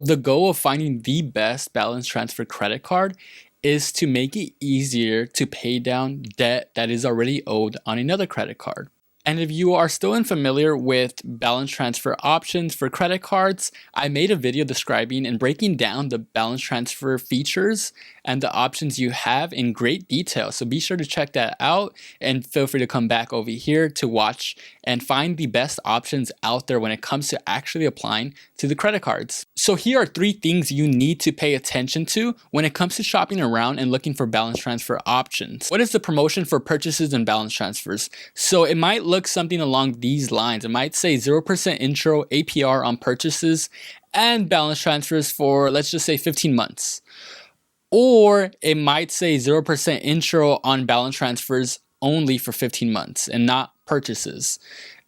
The goal of finding the best balance transfer credit card is to make it easier to pay down debt that is already owed on another credit card. And if you are still unfamiliar with balance transfer options for credit cards, I made a video describing and breaking down the balance transfer features and the options you have in great detail. So be sure to check that out and feel free to come back over here to watch and find the best options out there when it comes to actually applying to the credit cards. So here are 3 things you need to pay attention to when it comes to shopping around and looking for balance transfer options. What is the promotion for purchases and balance transfers? So it might look something along these lines. It might say 0% intro APR on purchases and balance transfers for, let's just say, 15 months. Or it might say 0% intro on balance transfers only for 15 months and not purchases.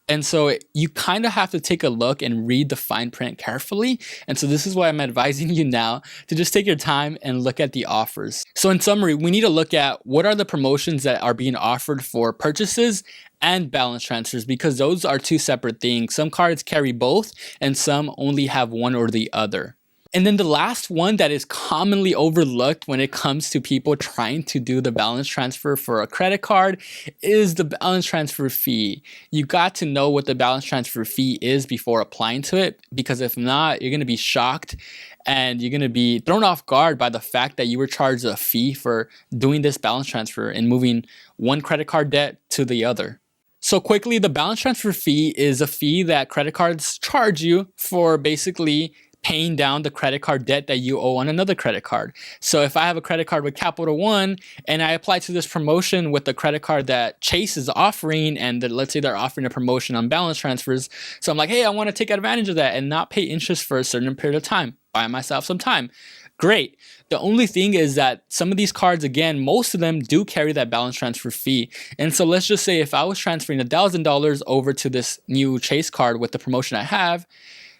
And so you kind of have to take a look and read the fine print carefully. And so this is why I'm advising you now to just take your time and look at the offers. So in summary, we need to look at what are the promotions that are being offered for purchases and balance transfers, because those are 2 separate things. Some cards carry both and some only have one or the other. And then the last one that is commonly overlooked when it comes to people trying to do the balance transfer for a credit card is the balance transfer fee. You got to know what the balance transfer fee is before applying to it, because if not, you're going to be shocked and you're going to be thrown off guard by the fact that you were charged a fee for doing this balance transfer and moving one credit card debt to the other. So quickly, the balance transfer fee is a fee that credit cards charge you for basically paying down the credit card debt that you owe on another credit card. So if I have a credit card with Capital One and I apply to this promotion with the credit card that Chase is offering, and let's say they're offering a promotion on balance transfers. So I'm like, hey, I want to take advantage of that and not pay interest for a certain period of time. Buy myself some time. Great. The only thing is that some of these cards, again, most of them do carry that balance transfer fee. And so let's just say if I was transferring $1,000 over to this new Chase card with the promotion I have,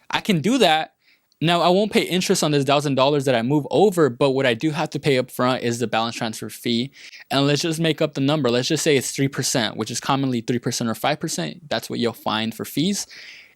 I can do that. Now, I won't pay interest on this $1,000 that I move over, but what I do have to pay up front is the balance transfer fee. And let's just make up the number. Let's just say it's 3%, which is commonly 3% or 5%. That's what you'll find for fees.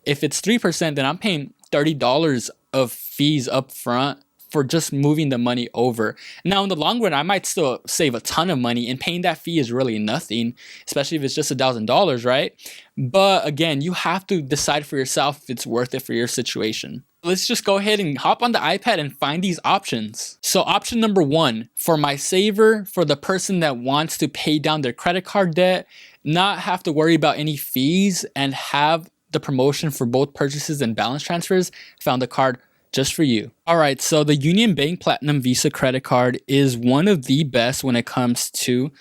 If it's 3%, then I'm paying $30 of fees up front for just moving the money over. Now, in the long run, I might still save a ton of money, and paying that fee is really nothing, especially if it's just $1,000, right? But again, you have to decide for yourself if it's worth it for your situation. Let's just go ahead and hop on the iPad and find these options. So option number 1, for my saver, for the person that wants to pay down their credit card debt, not have to worry about any fees, and have the promotion for both purchases and balance transfers, found the card just for you. All right, so the Union Bank Platinum Visa credit card is one of the best when it comes to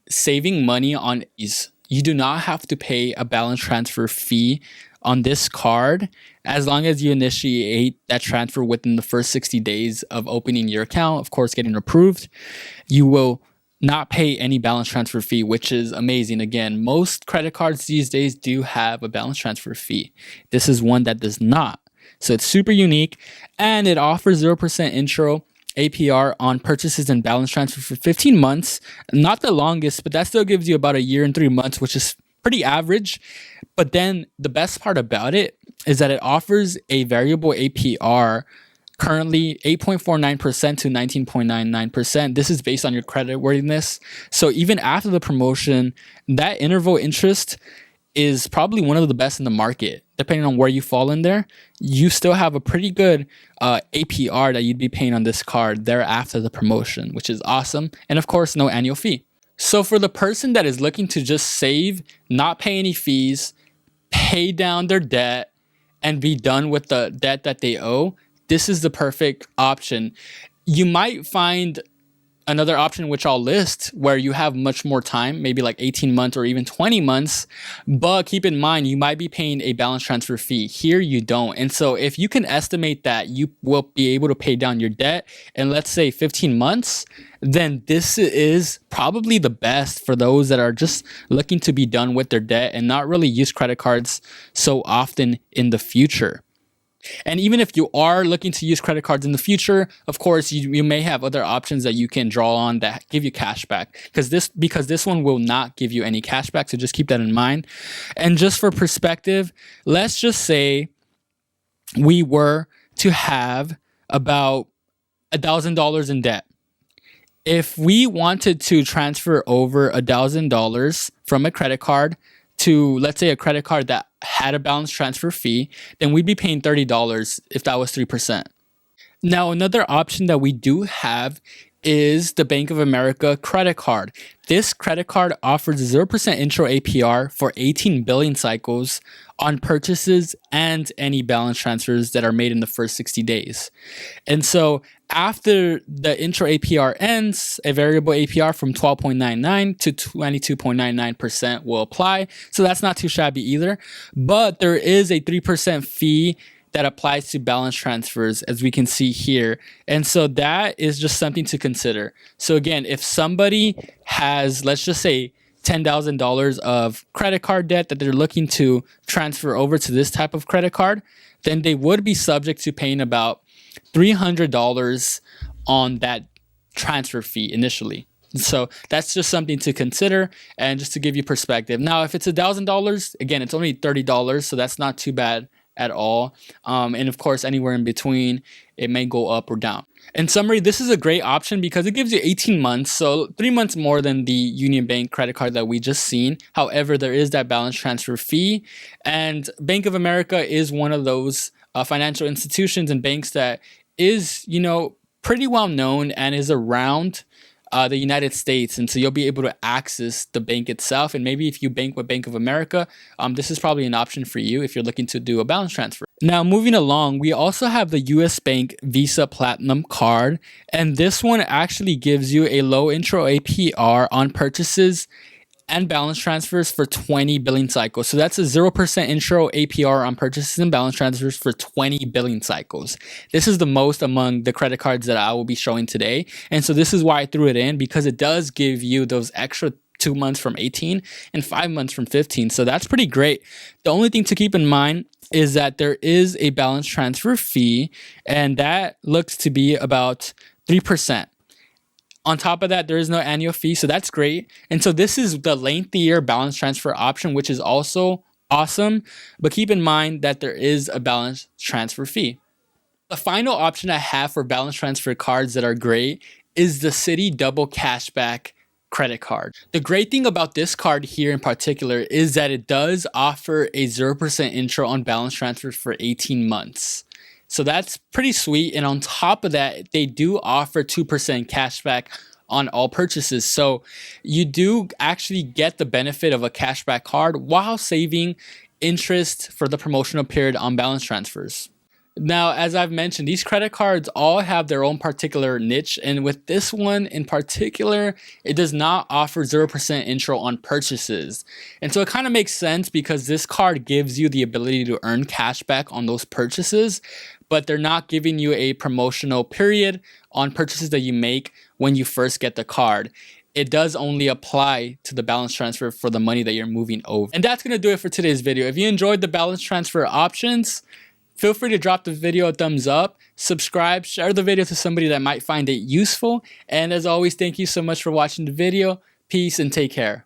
saving money on these. You do not have to pay a balance transfer fee on this card as long as you initiate that transfer within the first 60 days of opening your account, of course, getting approved. You will not pay any balance transfer fee, which is amazing. Again, most credit cards these days do have a balance transfer fee. This is one that does not. So it's super unique, and it offers 0% intro APR on purchases and balance transfer for 15 months. Not the longest, but that still gives you about a year and 3 months, which is pretty average. But then the best part about it is that it offers a variable APR, currently 8.49% to 19.99%. This is based on your creditworthiness. So even after the promotion, that interval interest is probably one of the best in the market. Depending on where you fall in there, you still have a pretty good APR that you'd be paying on this card thereafter the promotion, which is awesome. And of course, no annual fee. So for the person that is looking to just save, not pay any fees, pay down their debt, and be done with the debt that they owe, this is the perfect option. You might find another option, which I'll list, where you have much more time, maybe like 18 months or even 20 months. But keep in mind, you might be paying a balance transfer fee. Here you don't. And so if you can estimate that you will be able to pay down your debt in, let's say, 15 months, then this is probably the best for those that are just looking to be done with their debt and not really use credit cards so often in the future. And even if you are looking to use credit cards in the future, of course, you may have other options that you can draw on that give you cash back, because this one will not give you any cash back. So just keep that in mind. And just for perspective, let's just say we were to have about $1,000 in debt. If we wanted to transfer over $1,000 from a credit card to, let's say, a credit card that had a balance transfer fee, then we'd be paying $30 if that was 3%. Now, another option that we do have is the Bank of America credit card. This credit card offers 0% intro APR for 18 billing cycles on purchases and any balance transfers that are made in the first 60 days. And so after the intro APR ends, a variable APR from 12.99 to 22.99% will apply. So that's not too shabby either. But there is a 3% fee that applies to balance transfers, as we can see here. And so that is just something to consider. So again, if somebody has, let's just say, $10,000 of credit card debt that they're looking to transfer over to this type of credit card, then they would be subject to paying about $300 on that transfer fee initially. So that's just something to consider, and just to give you perspective. Now, if it's $1,000, again, it's only $30, so that's not too bad at all. And of course, anywhere in between, it may go up or down. In summary, this is a great option because it gives you 18 months, so 3 months more than the Union Bank credit card that we just seen. However, there is that balance transfer fee, and Bank of America is one of those financial institutions and banks that is, pretty well known and is around the United States, and so you'll be able to access the bank itself. And maybe if you bank with Bank of America, this is probably an option for you if you're looking to do a balance transfer. Now, moving along, we also have the US Bank Visa Platinum card, and this one actually gives you a low intro APR on purchases and balance transfers for 20 billing cycles. So that's a 0% intro APR on purchases and balance transfers for 20 billing cycles. This is the most among the credit cards that I will be showing today. And so this is why I threw it in, because it does give you those extra 2 months from 18 and 5 months from 15. So that's pretty great. The only thing to keep in mind is that there is a balance transfer fee, and that looks to be about 3%. On top of that, there is no annual fee, so that's great. And so this is the lengthier balance transfer option, which is also awesome. But keep in mind that there is a balance transfer fee. The final option I have for balance transfer cards that are great is the Citi Double Cashback credit card. The great thing about this card here in particular is that it does offer a 0% intro on balance transfers for 18 months. So that's pretty sweet. And on top of that, they do offer 2% cashback on all purchases. So you do actually get the benefit of a cashback card while saving interest for the promotional period on balance transfers. Now, as I've mentioned, these credit cards all have their own particular niche. And with this one in particular, it does not offer 0% intro on purchases. And so it kind of makes sense because this card gives you the ability to earn cash back on those purchases, but they're not giving you a promotional period on purchases that you make when you first get the card. It does only apply to the balance transfer for the money that you're moving over. And that's going to do it for today's video. If you enjoyed the balance transfer options, feel free to drop the video a thumbs up, subscribe, share the video to somebody that might find it useful. And as always, thank you so much for watching the video. Peace and take care.